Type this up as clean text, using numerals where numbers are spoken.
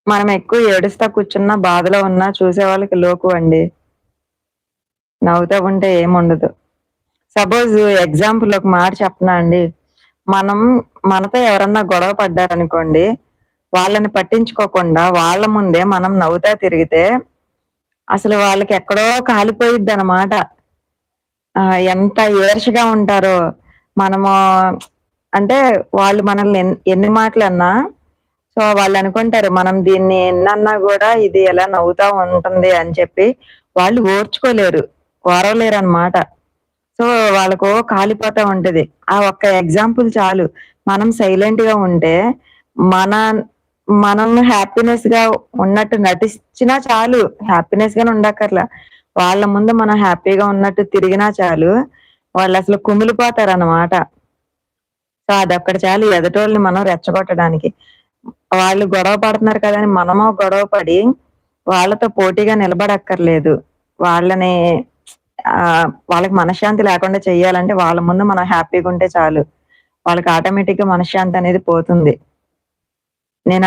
మనం ఎక్కువ ఏడుస్తా కూర్చున్నా, బాధలో ఉన్నా చూసే వాళ్ళకి లోకువ అండి. నవ్వుతా ఉంటే ఏముండదు. సపోజ్ ఎగ్జాంపుల్ ఒక మాట చెప్పనా అండి? మనం మనతో ఎవరన్నా గొడవ పడ్డారనుకోండి, వాళ్ళని పట్టించుకోకుండా వాళ్ళ ముందే మనం నవ్వుతా తిరిగితే, అసలు వాళ్ళకెక్కడో కాలిపోయిద్దనమాట. ఎంత ఈర్ష్యగా ఉంటారో. మనము అంటే వాళ్ళు మనల్ని ఎన్ని మాటలన్నా సో, వాళ్ళనుకుంటారు మనం దీన్ని ఎన్నన్నా గూడా ఇది ఎలా నవ్వుతా ఉంటుంది అని చెప్పి, వాళ్ళు ఓర్చుకోలేరు. ఓర్వలేరనమాట. సో, వాళ్ళకు కాలిపోతా ఉంటది. ఆ ఒక్క ఎగ్జాంపుల్ చాలు. మనం సైలెంట్‌గా ఉంటే, మన మనం హ్యాపీనెస్‌గా ఉన్నట్టు నటిచ్చినా చాలు. హ్యాపీనెస్‌గానే ఉండక్కర్లా. వాళ్ళ ముందు మనం హ్యాపీగా ఉన్నట్టు తిరిగినా చాలు. వాళ్ళసలు కుమిలిపోతారనమాట. సో, అదొక్కటి చాలు ఎదుటోళ్ళని మనం రెచ్చగొట్టడానికి. వాళ్ళు గొడవ పడుతున్నారు కదా అని మనము గొడవ పడి, వాళ్ళతో పోటీగా నిలబడక్కర్లేదు. వాళ్ళని వాళ్ళకి మనశ్శాంతి లేకుండా చెయ్యాలంటే వాళ్ళ ముందు మనం హ్యాపీగుంటే చాలు. వాళ్ళకి ఆటోమేటిక్‌గా మనశ్శాంతనేది పోతుంది.